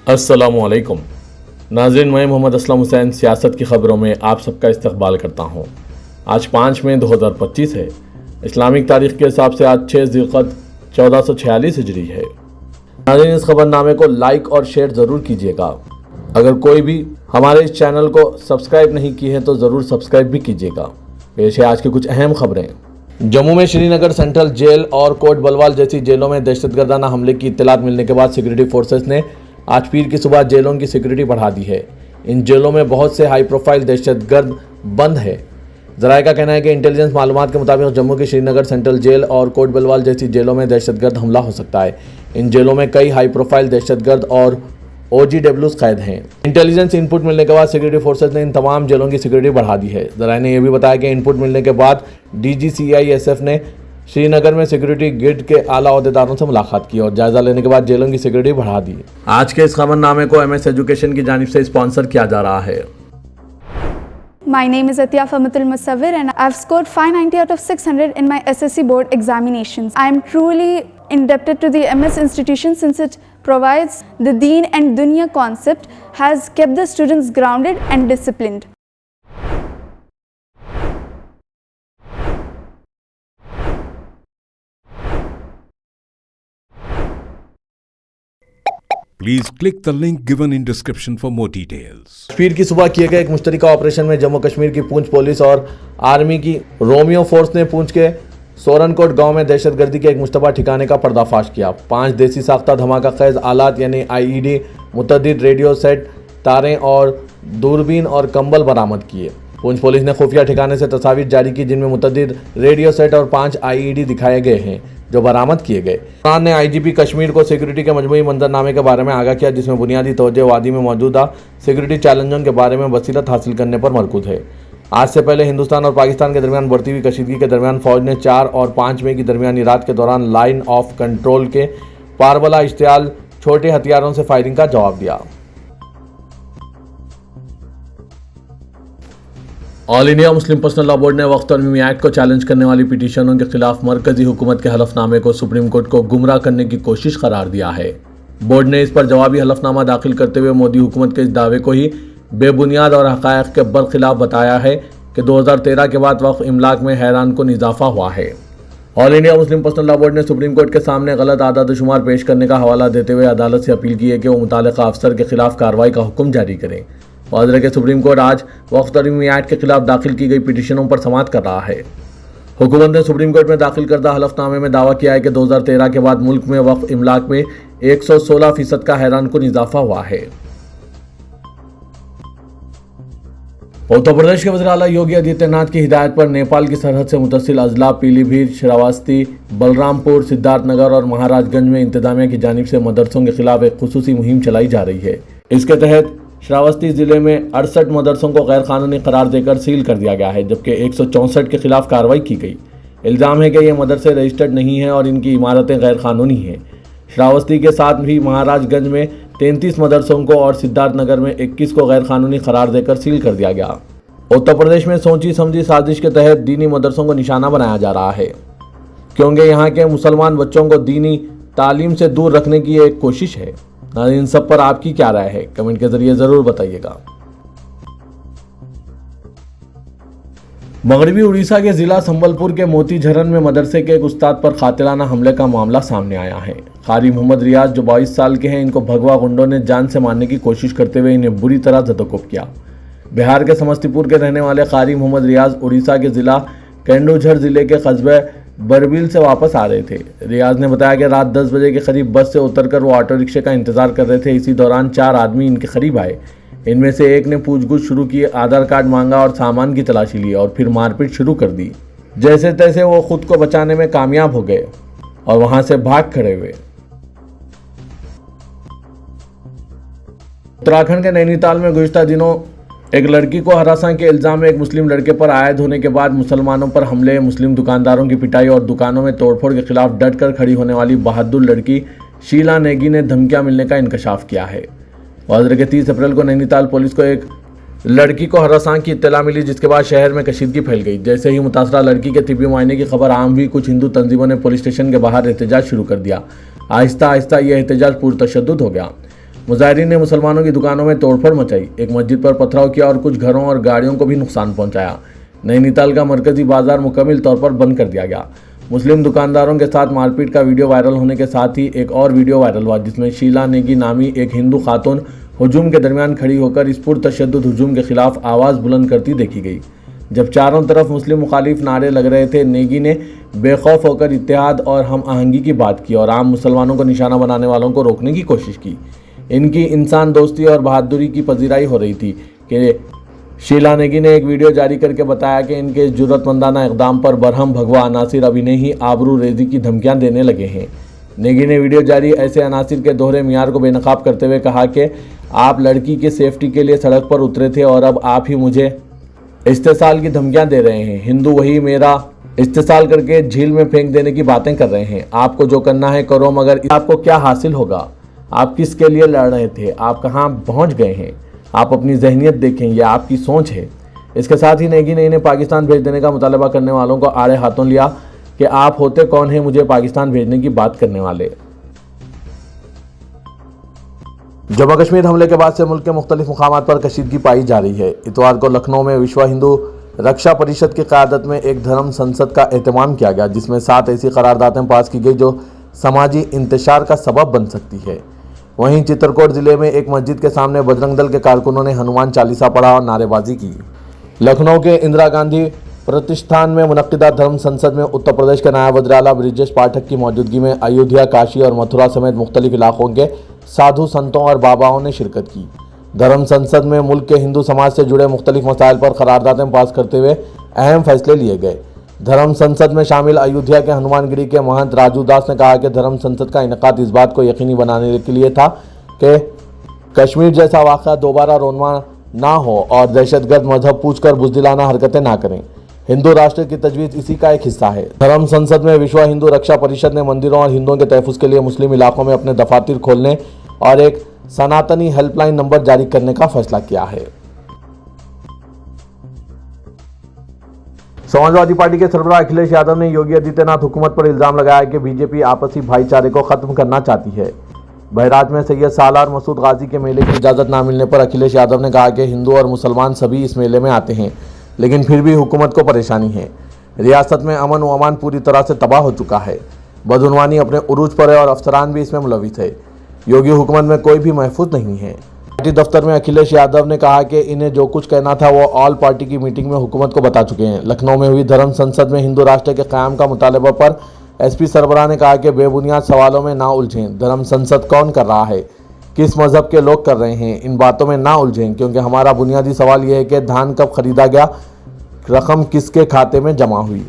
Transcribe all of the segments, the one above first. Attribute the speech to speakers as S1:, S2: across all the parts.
S1: अस्सलाम वालेकुम नाज़रीन, मैं मोहम्मद असलम हुसैन सियासत की ख़बरों में आप सबका इस्तकबाल करता हूँ। आज 5 मई 2025 है। इस्लामिक तारीख़ के हिसाब से आज 6 ज़िलक़द 1446 हिजरी है। नाज़रीन, इस खबरनामे को लाइक और शेयर ज़रूर कीजिएगा। अगर कोई भी हमारे इस चैनल को सब्सक्राइब नहीं की है तो ज़रूर सब्सक्राइब भी कीजिएगा। पेश है आज की कुछ अहम खबरें। जम्मू में श्रीनगर सेंट्रल जेल और कोट बलवाल जैसी जेलों में दहशतगर्दाना हमले की इत्तलात मिलने के बाद सिक्योरिटी फोर्सेस ने आज पीर की सुबह जेलों की सिक्योरिटी बढ़ा दी है। इन जेलों में बहुत से हाई प्रोफाइल दहशतगर्द बंद है। ज़राए का कहना है कि इंटेलिजेंस मालूमात के मुताबिक जम्मू की श्रीनगर सेंट्रल जेल और कोट बलवाल जैसी जेलों में दहशतगर्द हमला हो सकता है। इन जेलों में कई हाई प्रोफाइल दहशतगर्द और OGWs कैद हैं। इंटेलिजेंस इनपुट मिलने के बाद सिक्योरिटी फोर्सेस ने इन तमाम जेलों की सिक्योरिटी बढ़ा दी है। ज़राए ने यह भी बताया कि इनपुट मिलने के बाद DGCISF ने श्रीनगर में सिक्योरिटी ग्रिड के आला अहदेदारों से मुलाकात की और जायजा लेने के बाद जेलों की सिक्योरिटी बढ़ा दी। आज के इस खबरनामे को MS एजुकेशन की जानिब से स्पॉन्सर किया जा रहा है।
S2: My name is Atiya Fahmatul Musawwir and I've scored 590 out of 600 in my SSC board examinations. I am truly indebted to the MS institution since it provides the Deen and Dunya concept, has kept the students grounded and disciplined.
S3: Please click the link given in description for more details.
S1: पीर की सुबह किए गए एक मुश्तरका operation में जम्मू कश्मीर की पूंछ police और army की Romeo force ने पूंछ के सोरनकोट गांव में दहशतगर्दी के एक मुश्तबा ठिकाने का पर्दाफाश किया। 5 देसी साख्ता धमाका खैज आलात यानी IED, मुतअद्दिद रेडियो सेट, तारें और दूरबीन और कंबल बरामद किए। पूंछ पुलिस ने खुफिया ठिकाने से तस्वीर जारी की जिनमें मुतअद्दिद रेडियो सेट और 5 IED दिखाए गए हैं जो बरामद किए गए। खान ने IGP कश्मीर को सिक्योरिटी के मजमूई मंजरनामे के बारे में आगाह किया जिसमें बुनियादी तवज्जो वादी में मौजूदा सिक्योरिटी चैलेंजों के बारे में बसीरत हासिल करने पर मरकूज है। आज से पहले हिंदुस्तान और पाकिस्तान के दरमियान बढ़ती हुई कशीदगी के दरमियान फौज ने 4 और 5 मई की दरमियानी रात के दौरान लाइन ऑफ कंट्रोल के पारबला इश्तियाल छोटे हथियारों से फायरिंग का जवाब दिया। All India Muslim personal law board ने वक्त और मिमी एक्ट को चैलेंज करने वाली पिटीशनों के खिलाफ मरकजी हुकूमत के हलफनामे को सुप्रीम कोर्ट को गुमराह करने की कोशिश करार दिया है। बोर्ड ने इस पर जवाबी हलफनामा दाखिल करते हुए मोदी हुकूमत के इस दावे को ही बेबुनियाद और हक़ाइक़ के बरखिलाफ बताया है कि 2013 के बाद वक्फ इमलाक में हैरान कुन इजाफा हुआ है। All India Muslim personal law board ने सुप्रीम कोर्ट के सामने गलत आदाद शुमार पेश करने का हवाला देते हुए अदालत से अपील की है कि वो मुतालिका अफसर के खिलाफ कार्रवाई का हुक्म जारी करें। वाज़ेह के सुप्रीम कोर्ट आज वक्फ और मिमी एक्ट के खिलाफ दाखिल की गई पिटीशनों पर समाअत कर रहा है। हुकूमत ने सुप्रीम कोर्ट में दाखिल करदा हलफनामे में दावा किया है कि 2013 के बाद मुल्क में वक्फ इमलाक में 116% का हैरान कुन इजाफा हुआ है। उत्तर प्रदेश के वज़ीर आला योगी आदित्यनाथ की हिदायत पर नेपाल की सरहद से मुतसिल अजला पीलीभीत, श्रावस्ती, बलरामपुर, सिद्धार्थनगर और महाराजगंज में इंतजामिया की जानिब से मदरसों के खिलाफ एक खुसूसी मुहिम चलाई जा रही है। इसके तहत श्रावस्ती जिले में 68 मदरसों को गैर कानूनी करार देकर सील कर दिया गया है जबकि 164 के खिलाफ कार्रवाई की गई। इल्ज़ाम है कि ये मदरसे रजिस्टर्ड नहीं हैं और इनकी इमारतें गैर कानूनी हैं। श्रावस्ती के साथ भी महाराजगंज में 33 मदरसों को और सिद्धार्थनगर में 21 को गैर कानूनी करार देकर सील कर दिया गया। उत्तर प्रदेश में सोची समझी साजिश के तहत दीनी मदरसों को निशाना बनाया जा रहा है क्योंकि यहाँ के मुसलमान बच्चों को दीनी तालीम से दूर रखने की एक कोशिश है। इन सब पर आपकी क्या राय है, कमेंट के जरिए ज़रूर बताइएगा। मगरबी उड़ीसा के ज़िला संबलपुर के मोती झरन में मदरसे के एक उस्ताद पर कातिलाना हमले का मामला सामने आया है। कारी मोहम्मद रियाज जो 22 साल के हैं, इनको भगवा गुंडों ने जान से मारने की कोशिश करते हुए इन्हें बुरी तरह जदोकोब किया। बिहार के समस्तीपुर के रहने वाले कारी मोहम्मद रियाज उड़ीसा के ज़िला केंदुझर ज़िले के कस्बे बरबील से वापस आ रहे थे। रियाज ने बताया कि रात 10 बजे के करीब बस से उतरकर वो ऑटो रिक्शे का इंतजार कर रहे थे। इसी दौरान 4 आदमी इनके करीब आए। इनमें से एक ने पूछगुछ शुरू की, आधार कार्ड मांगा और सामान की तलाशी ली और फिर मारपीट शुरू कर दी। जैसे तैसे वो खुद को बचाने में कामयाब हो गए और वहां से भाग खड़े हुए। उत्तराखंड के नैनीताल में गुज़िश्ता दिनों एक लड़की को हरासा के इल्ज़ाम में एक मुस्लिम लड़के पर आयद होने के बाद मुसलमानों पर हमले, मुस्लिम दुकानदारों की पिटाई और दुकानों में तोड़फोड़ के खिलाफ डट कर खड़ी होने वाली बहादुर लड़की शीला नेगी ने धमकियां मिलने का इंकशाफ किया है। वाज़ेह के 30 अप्रैल को नैनीताल पुलिस को एक लड़की को हरासा की इत्तला मिली जिसके बाद शहर में कशीदगी फैल गई। जैसे ही मुतासरा लड़की के तिब्बी मुआयने की खबर आम हुई, कुछ हिंदू तंजीमों ने पुलिस स्टेशन के बाहर एहतजाज शुरू कर दिया। आहिस्ता आहिस्ता यह एहतजाज पुरतशद्दुद हो गया। मुजाहिरीन ने मुसलमानों की दुकानों में तोड़फोड़ मचाई, एक मस्जिद पर पथराव किया और कुछ घरों और गाड़ियों को भी नुकसान पहुंचाया। नैनीताल का मरकजी बाजार मुकम्मल तौर पर बंद कर दिया गया। मुस्लिम दुकानदारों के साथ मारपीट का वीडियो वायरल होने के साथ ही एक और वीडियो वायरल हुआ जिसमें शीला नेगी नामी एक हिंदू खातून हुजूम के दरमियान खड़ी होकर इस पुरतशद्दुद हुजूम के खिलाफ आवाज़ बुलंद करती देखी गई। जब चारों तरफ मुस्लिम मुखालिफ नारे लग रहे थे, नेगी ने बेखौफ होकर इत्तेहाद और हम आहंगी की बात की और आम मुसलमानों को निशाना बनाने वालों को रोकने की कोशिश की। इनकी इंसान दोस्ती और बहादुरी की पजीराई हो रही थी कि शीला नेगी ने एक वीडियो जारी करके बताया कि इनके इस जुर्रतमंदाना इक़दाम पर बरहम भगवा अनासिर अभी ने ही आबरू रेजी की धमकियां देने लगे हैं। नेगी ने वीडियो जारी ऐसे अनासिर के दोहरे मियार को बेनकाब करते हुए कहा कि आप लड़की के सेफ्टी के लिए सड़क पर उतरे थे और अब आप ही मुझे इस्तेसाल की धमकियां दे रहे हैं। हिंदू वही मेरा इस्तेसाल करके झील में फेंक देने की बातें कर रहे हैं। आपको जो करना है करो, मगर आपको क्या हासिल होगा? आप किसके लिए लड़ रहे थे? आप कहां पहुंच गए हैं? आप अपनी जहनियत देखें, यह आपकी सोच है। इसके साथ ही नेगी ने इन्हें पाकिस्तान भेज देने का मुतालबा करने वालों को आड़े हाथों लिया कि आप होते कौन हैं मुझे पाकिस्तान भेजने की बात करने वाले। जम्मू कश्मीर हमले के बाद से मुल्क के मुख्तलिफ मुकामात पर कशीदगी पाई जा रही है। इतवार को लखनऊ में विश्व हिंदू रक्षा परिषद की क़यादत में एक धर्म संसद का एहतमाम किया गया जिसमें 7 ऐसी करारदादें पास की गई जो समाजी इंतशार का सबब बन सकती है। वहीं चित्रकूट जिले में एक मस्जिद के सामने बजरंग दल के कारकुनों ने हनुमान चालीसा पढ़ा और नारेबाजी की। लखनऊ के इंदिरा गांधी प्रतिष्ठान में मुनक्किदा धर्म संसद में उत्तर प्रदेश के नायब वज़ीर आला ब्रिजेश पाठक की मौजूदगी में अयोध्या, काशी और मथुरा समेत मुख्तलिफ इलाकों के साधु संतों और बाबाओं ने शिरकत की। धर्म संसद में मुल्क के हिंदू समाज से जुड़े मुख्तलिफ मसाइल पर करारदादें पास करते हुए अहम फैसले लिए गए। धर्म संसद में शामिल अयोध्या के हनुमानगिरी के महंत राजू दास ने कहा कि धर्म संसद का इनेकाद इस बात को यकीनी बनाने के लिए था कि कश्मीर जैसा वाक़या दोबारा रोनमा ना हो और दहशतगर्द मजहब पूछकर बुज़दिलाना हरकतें ना करें। हिंदू राष्ट्र की तजवीज़ इसी का एक हिस्सा है। धर्म संसद में विश्व हिंदू रक्षा परिषद ने मंदिरों और हिंदुओं के तहफ़्फ़ुज़ के लिए मुस्लिम इलाकों में अपने दफातर खोलने और एक सनातनी हेल्पलाइन नंबर जारी करने का फैसला किया है। समाजवादी पार्टी के सरबराह अखिलेश यादव ने योगी आदित्यनाथ हुकूमत पर इल्ज़ाम लगाया कि बीजेपी आपसी भाईचारे को ख़त्म करना चाहती है। बहराज में सैयद सालार मसूद गाजी के मेले की इजाज़त ना मिलने पर अखिलेश यादव ने कहा कि हिंदू और मुसलमान सभी इस मेले में आते हैं, लेकिन फिर भी हुकूमत को परेशानी है। रियासत में अमन व अमान पूरी तरह से तबाह हो चुका है। बदउनवानी अपने उरूज पर है और अफसरान भी इसमें मुलविस है। योगी हुकूमत में कोई भी महफूज नहीं है। पार्टी दफ्तर में अखिलेश यादव ने कहा कि इन्हें जो कुछ कहना था वो ऑल पार्टी की मीटिंग में हुकूमत को बता चुके हैं। लखनऊ में हुई धर्म संसद में हिंदू राष्ट्र के क़याम का मुतालबा पर एसपी सरबराह ने कहा कि बेबुनियाद सवालों में ना उलझें। धर्म संसद कौन कर रहा है, किस मजहब के लोग कर रहे हैं, इन बातों में ना उलझें, क्योंकि हमारा बुनियादी सवाल यह है कि धान कब खरीदा गया, रकम किसके खाते में जमा हुई।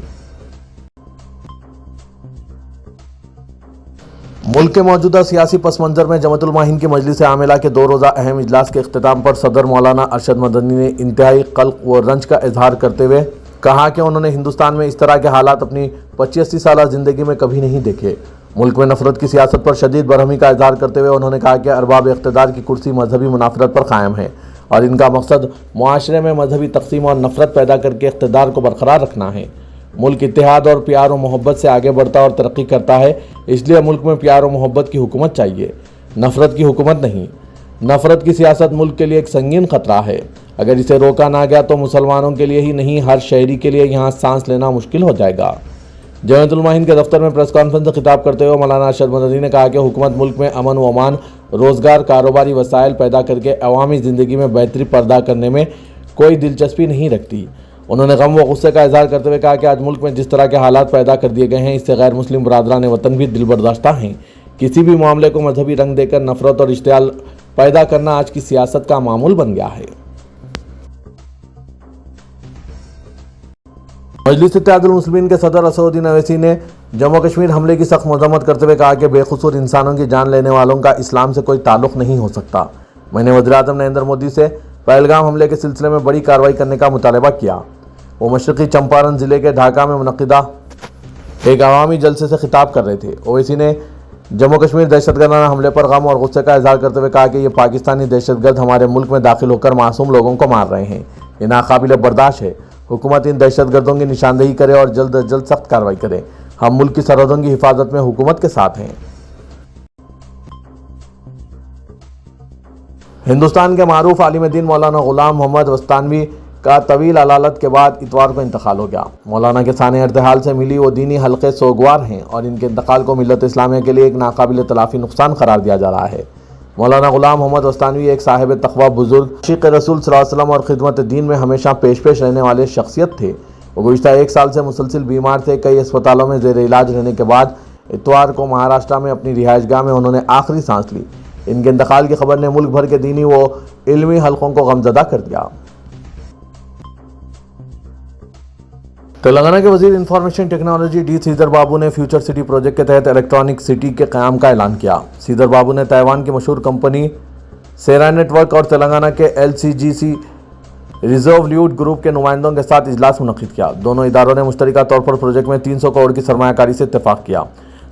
S1: मुल्क के मौजूदा सियासी पस मंज़र में जमातुल माहिन की मजलिस आमिला के 2 रोज़ा अहम इजलास के अख्तिताम पर सदर मौलाना अरशद मदनी ने इंतहाई कल्क व रंज का इजहार करते हुए कहा कि उन्होंने हिंदुस्तान में इस तरह के हालात अपनी 25-80 साल ज़िंदगी में कभी नहीं देखे। मुल्क में नफरत की सियासत पर शदीद बरहमी का इजहार करते हुए उन्होंने कहा कि अरबाब इख्तिदार की कुर्सी मजहबी मुनाफरत पर कायम है और इनका मकसद मुआशरे में मजहबी तकसीम और नफरत पैदा करके इख्तिदार को बरकरार रखना है। मुल्क इत्तेहाद और प्यार और मोहब्बत से आगे बढ़ता और तरक्की करता है, इसलिए मुल्क में प्यार और मोहब्बत की हुकूमत चाहिए, नफरत की हुकूमत नहीं। नफरत की सियासत मुल्क के लिए एक संगीन खतरा है। अगर इसे रोका ना गया तो मुसलमानों के लिए ही नहीं, हर शहरी के लिए यहाँ सांस लेना मुश्किल हो जाएगा। जमातुल माहिन के दफ्तर में प्रेस कॉन्फ्रेंस से खिताब करते हुए मौलाना अरशद मदनी ने कहा कि हुकूमत मुल्क में अमन व अमान, रोज़गार, कारोबारी वसाइल पैदा करके अवामी ज़िंदगी में बेहतरी पैदा करने में कोई दिलचस्पी नहीं रखती। उन्होंने गम व गुस्से का इजहार करते हुए कहा कि आज मुल्क में जिस तरह के हालात पैदा कर दिए गए हैं, इससे गैर मुस्लिम बरादरान वतन भी दिल बर्दाश्ता हैं। किसी भी मामले को मजहबी रंग देकर नफरत और इश्तियाल पैदा करना आज की सियासत का मामूल बन गया है। मजलिस इत्तेहादुल मुस्लिमीन के सदर असदुद्दीन अवैसी ने जम्मू कश्मीर हमले की सख्त मजम्मत करते हुए कहा कि बेकसूर इंसानों की जान लेने वालों का इस्लाम से कोई ताल्लुक़ नहीं हो सकता। मैंने वज़ीर-ए-आज़म नरेंद्र मोदी से पहलगाम हमले के सिलसिले में बड़ी कार्रवाई करने का मुतालबा किया। वो मशरक़ी चंपारण ज़िले के ढाका में मुनक़िदा एक अवामी जलसे से खिताब कर रहे थे। ओवैसी ने जम्मू कश्मीर दहशतगर्दाना हमले पर गम और गुस्से का इजहार करते हुए कहा कि ये पाकिस्तानी दहशतगर्द हमारे मुल्क में दाखिल होकर मासूम लोगों को मार रहे हैं। ये नाकाबिल बर्दाश्त है। हुकूमत इन दहशतगर्दों की निशानदेही करे और जल्द अज जल्द सख्त कार्रवाई करे। हम मुल्क की सरहदों की हिफाजत में हुकूमत के साथ हैं। ہندوستان کے معروف عالم دین مولانا غلام محمد وستانوی کا طویل علالت کے بعد اتوار کو انتقال ہو گیا۔ مولانا کے سانحہ ارتحال سے ملی وہ دینی حلقے سوگوار ہیں اور ان کے انتقال کو ملت اسلامیہ کے لیے ایک ناقابل تلافی نقصان قرار دیا جا رہا ہے۔ مولانا غلام محمد وستانوی ایک صاحب تقویٰ بزرگ، عاشق رسول صلی اللہ علیہ وسلم اور خدمت دین میں ہمیشہ پیش رہنے والے شخصیت تھے۔ وہ گزشتہ 1 سال سے مسلسل بیمار تھے۔ کئی اسپتالوں میں زیر علاج رہنے کے بعد اتوار کو مہاراشٹر میں اپنی رہائش گاہ میں انہوں نے آخری سانس لی۔ ان کے انتقال کی خبر نے ملک بھر کے دینی و علمی حلقوں کو غمزدہ کر دیا۔ تلنگانہ کے وزیر انفارمیشن ٹیکنالوجی ڈی سریدھر بابو نے فیوچر سٹی پروجیکٹ کے تحت الیکٹرانک سٹی کے قیام کا اعلان کیا۔ سریدھر بابو نے تائیوان کی مشہور کمپنی سیرا نیٹ ورک اور تلنگانہ کے LCGC ریزولوٹ گروپ کے نمائندوں کے ساتھ اجلاس منعقد کیا۔ دونوں اداروں نے مشترکہ طور پر پروجیکٹ میں 300 کروڑ کی سرمایہ کاری سے اتفاق کیا۔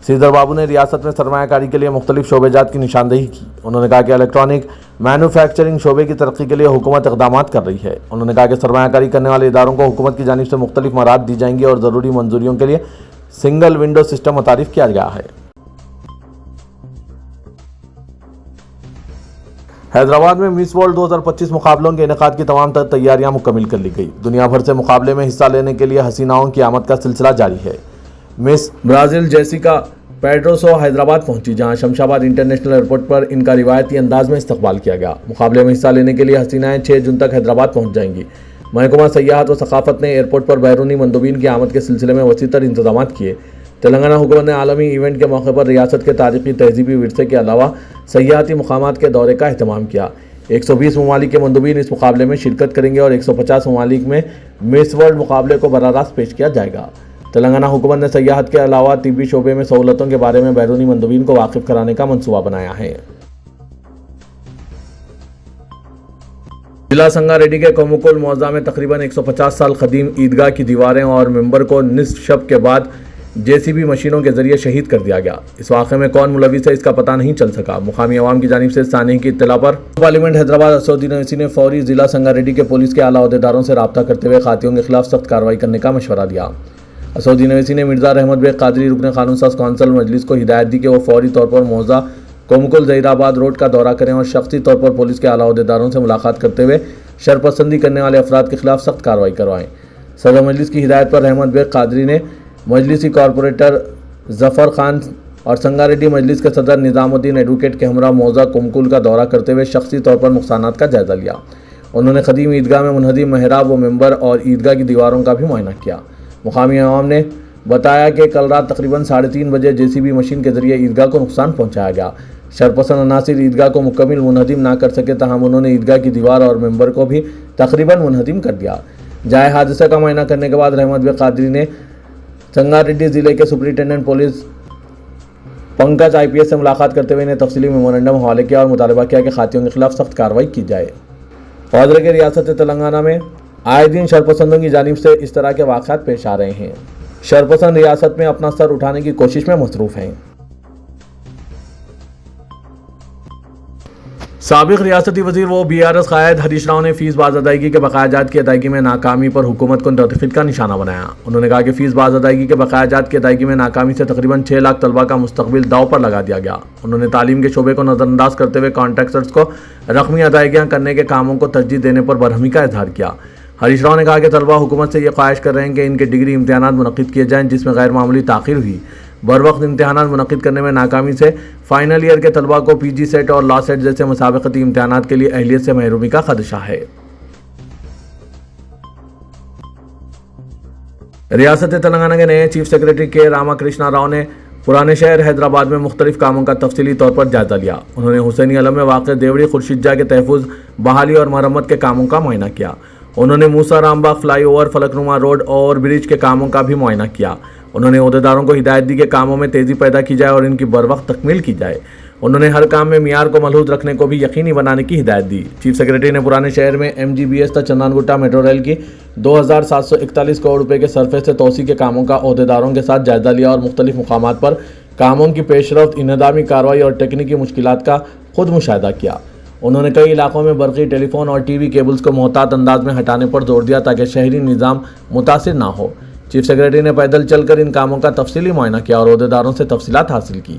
S1: سریدھر بابو نے ریاست میں سرمایہ کاری کے لیے مختلف شعبے جات کی نشاندہی کی۔ انہوں نے کہا کہ الیکٹرانک مینوفیکچرنگ شعبے کی ترقی کے لیے حکومت اقدامات کر رہی ہے۔ انہوں نے کہا کہ سرمایہ کاری کرنے والے اداروں کو حکومت کی جانب سے مختلف مراحل دی جائیں گی اور ضروری منظوریوں کے لیے سنگل ونڈو سسٹم متعارف کیا گیا ہے۔ حیدرآباد میں مس ورلڈ 2025 مقابلوں کے انعقاد کی تمام تر تیاریاں مکمل کر لی گئی۔ دنیا بھر سے مقابلے میں حصہ لینے کے لیے حسیناؤں کی آمد کا سلسلہ جاری ہے۔ مس برازیل جیسیکا پیڈروسو حیدرآباد پہنچی، جہاں شمشاباد انٹرنیشنل ایئرپورٹ پر ان کا روایتی انداز میں استقبال کیا گیا۔ مقابلے میں حصہ لینے کے لیے حسینائیں 6 جون تک حیدرآباد پہنچ جائیں گی۔ محکمہ سیاحت و ثقافت نے ایئرپورٹ پر بیرونی مندوبین کی آمد کے سلسلے میں وسیع تر انتظامات کیے۔ تلنگانہ حکومت نے عالمی ایونٹ کے موقع پر ریاست کے تاریخی تہذیبی ورثے کے علاوہ سیاحتی مقامات کے دورے کا اہتمام کیا۔ 120 ممالک کے مندوبین اس مقابلے میں شرکت کریں گے اور 150 ممالک میں مس ورلڈ مقابلے کو براہ راست پیش کیا جائے گا۔ تلنگانہ حکومت نے سیاحت کے علاوہ طبی شعبے میں سہولتوں کے بارے میں بیرونی مندوبین کو واقف کرانے کا منصوبہ بنایا ہے۔ ضلع سنگاریڈی کے کومکل موضع میں تقریباً 150 سال قدیم عیدگاہ کی دیواریں اور ممبر کو نصف شب کے بعد JCB مشینوں کے ذریعے شہید کر دیا گیا۔ اس واقعے میں کون ملوث ہے اس کا پتہ نہیں چل سکا۔ مقامی عوام کی جانب سے سانحے کی اطلاع پر پارلیمنٹ حیدرآباد اسدالدین اویسی نے فوری ضلع سنگاریڈی کے پولیس کے اعلیٰ عہدیداروں سے رابطہ کرتے ہوئے قاتلوں کے خلاف سخت کارروائی کرنے کا مشورہ دیا۔ اسدالدین اویسی نے مرزا رحمت بیگ قادری رکن قانون ساز کونسل مجلس کو ہدایت دی کہ وہ فوری طور پر موضع کومکل ظہیر آباد روڈ کا دورہ کریں اور شخصی طور پر پولیس کے اعلیٰ عہدیداروں سے ملاقات کرتے ہوئے شرپسندی کرنے والے افراد کے خلاف سخت کارروائی کروائیں۔ صدر مجلس کی ہدایت پر رحمت بیگ قادری نے مجلسی کارپوریٹر ظفر خان اور سنگاریڈی مجلس کے صدر نظام الدین ایڈوکیٹ کے ہمراہ موضع کومکل کا دورہ کرتے ہوئے شخصی طور پر نقصانات کا جائزہ لیا۔ انہوں نے قدیم عیدگاہ میں منہدم محراب و ممبر اور عیدگاہ کی دیواروں کا بھی معائنہ کیا۔ مقامی عوام نے بتایا کہ کل رات تقریباً 3:30 بجے JCB مشین کے ذریعے عیدگاہ کو نقصان پہنچایا گیا۔ شرپسند عناصر عیدگاہ کو مکمل منہدم نہ کر سکے، تاہم انہوں نے عیدگاہ کی دیوار اور ممبر کو بھی تقریباً منہدم کر دیا۔ جائے حادثہ کا معائنہ کرنے کے بعد رحمت بیگ قادری نے سنگاریڈی ضلع کے سپرنٹینڈنٹ پولیس پنکج IPS سے ملاقات کرتے ہوئے انہیں تفصیلی میمورنڈم حوالے کیا اور مطالبہ کیا کہ قاتلوں کے خلاف سخت کارروائی کی جائے۔ اور کہ ریاست تلنگانہ میں آئے دن شرپسندوں کی جانب سے اس طرح کے واقعات پیش آ رہے ہیں۔ شرپسند ریاست میں اپنا سر اٹھانے کی کوشش میں مصروف ہیں۔ سابق ریاستی وزیر و BRS قائد ہریش راؤ نے فیس باز ادائیگی کے بقایا جات کی ادائیگی میں ناکامی پر حکومت کو تنقید کا نشانہ بنایا۔ انہوں نے کہا کہ فیس باز ادائیگی کے بقایا جات کی ادائیگی میں ناکامی سے تقریباً 6 لاکھ طلبہ کا مستقبل داؤ پر لگا دیا گیا۔ انہوں نے تعلیم کے شعبے کو نظر انداز کرتے ہوئے کانٹریکٹرز کو رقمی ادائیگیاں کرنے کے کاموں کو ترجیح دینے پر برہمی کا اظہار کیا۔ ہریش راؤ نے کہا کہ طلبہ حکومت سے یہ خواہش کر رہے ہیں کہ ان کے ڈگری امتحانات منعقد کیے جائیں، جس میں غیر معمولی تاخیر ہوئی۔ بر وقت امتحانات منعقد کرنے میں ناکامی سے فائنل ایئر کے طلبہ کو PG سیٹ اور لا سیٹ جیسے مسابقتی امتحانات کے لیے اہلیت سے محرومی کا خدشہ ہے۔ ریاست تلنگانہ کے نئے چیف سیکرٹری کے راما کرشنا راؤ نے پرانے شہر حیدرآباد میں مختلف کاموں کا تفصیلی طور پر جائزہ لیا۔ انہوں نے حسینی علم میں واقع دیوڑی خورشید جا کے تحفظ، بحالی اور مرمت کے کاموں کا معائنہ کیا۔ انہوں نے موسیٰ رام باغ فلائی اوور، فلک نما روڈ اور برج کے کاموں کا بھی معائنہ کیا۔ انہوں نے عہدیداروں کو ہدایت دی کہ کاموں میں تیزی پیدا کی جائے اور ان کی بروقت تکمیل کی جائے۔ انہوں نے ہر کام میں معیار کو ملحوظ رکھنے کو بھی یقینی بنانے کی ہدایت دی۔ چیف سیکرٹری نے پرانے شہر میں MGBS تا چندان گٹا میٹرو ریل کی 2741 کروڑ روپے کے سرفیس سے توسیع کے کاموں کا عہدیداروں کے ساتھ جائزہ لیا اور مختلف مقامات پر کاموں کی پیش رفت، انہدامی کارروائی اور تکنیکی مشکلات کا خود مشاہدہ کیا۔ انہوں نے کئی علاقوں میں برقی، ٹیلی فون اور TV کیبلز کو محتاط انداز میں ہٹانے پر زور دیا تاکہ شہری نظام متاثر نہ ہو۔ چیف سیکرٹری نے پیدل چل کر ان کاموں کا تفصیلی معائنہ کیا اور عہدیداروں سے تفصیلات حاصل کی۔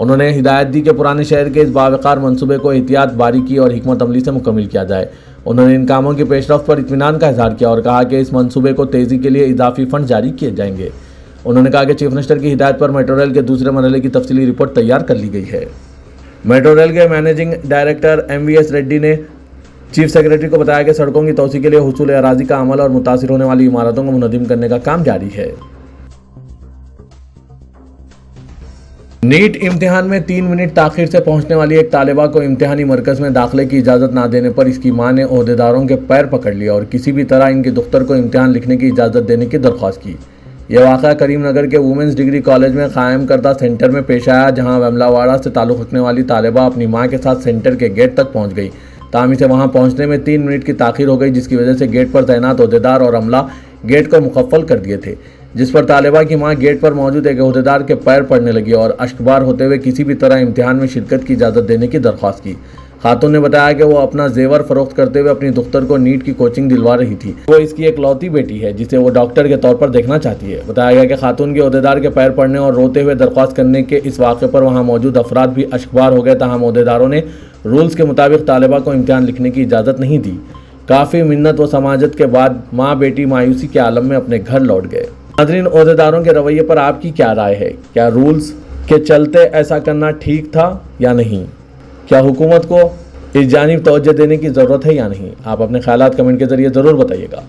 S1: انہوں نے ہدایت دی کہ پرانے شہر کے اس باوقار منصوبے کو احتیاط، باریکی اور حکمت عملی سے مکمل کیا جائے۔ انہوں نے ان کاموں کی پیش رفت پر اطمینان کا اظہار کیا اور کہا کہ اس منصوبے کو تیزی کے لیے اضافی فنڈ جاری کیے جائیں گے۔ انہوں نے کہا کہ چیف منسٹر کی ہدایت پر میٹرو ریل کے دوسرے مرحلے کی تفصیلی رپورٹ تیار کر لی گئی ہے۔ میٹرو ریل کے مینیجنگ ڈائریکٹر MVS ریڈی نے چیف سیکرٹری کو بتایا کہ سڑکوں کی توسیع کے لیے حصول اراضی کا عمل اور متاثر ہونے والی عمارتوں کو منہدم کرنے کا کام جاری ہے۔ نیٹ امتحان میں 3 منٹ تاخیر سے پہنچنے والی ایک طالبہ کو امتحانی مرکز میں داخلے کی اجازت نہ دینے پر اس کی ماں نے عہدیداروں کے پیر پکڑ لیا اور کسی بھی طرح ان کی دختر کو امتحان لکھنے کی اجازت دینے کی درخواست کی۔ یہ واقعہ کریم نگر کے وومنز ڈگری کالج میں قائم کردہ سینٹر میں پیش آیا، جہاں ویملا واڑہ سے تعلق رکھنے والی طالبہ اپنی ماں کے ساتھ سینٹر کے گیٹ تک پہنچ گئی، تاہم اسے وہاں پہنچنے میں 3 منٹ کی تاخیر ہو گئی، جس کی وجہ سے گیٹ پر تعینات عہدیدار اور عملہ گیٹ کو مقفل کر دیے تھے، جس پر طالبہ کی ماں گیٹ پر موجود ایک عہدیدار کے پیر پڑنے لگی اور اشکبار ہوتے ہوئے کسی بھی طرح امتحان میں شرکت کی اجازت دینے کی درخواست کی۔ خاتون نے بتایا کہ وہ اپنا زیور فروخت کرتے ہوئے اپنی دختر کو نیٹ کی کوچنگ دلوا رہی تھی۔ وہ اس کی اکلوتی بیٹی ہے جسے وہ ڈاکٹر کے طور پر دیکھنا چاہتی ہے۔ بتایا گیا کہ خاتون کے عہدیدار کے پیر پڑنے اور روتے ہوئے درخواست کرنے کے اس واقعے پر وہاں موجود افراد بھی اشکبار ہو گئے، تاہم عہدیداروں نے رولز کے مطابق طالبہ کو امتحان لکھنے کی اجازت نہیں دی۔ کافی منت و سماجت کے بعد ماں بیٹی مایوسی کے عالم میں اپنے گھر لوٹ گئے۔ ناظرین، عہدیداروں کے رویے پر آپ کی کیا رائے ہے؟ کیا رولز کے چلتے ایسا کرنا ٹھیک تھا یا نہیں؟ کیا حکومت کو اس جانب توجہ دینے کی ضرورت ہے یا نہیں؟ آپ اپنے خیالات کمنٹ کے ذریعے ضرور بتائیے گا۔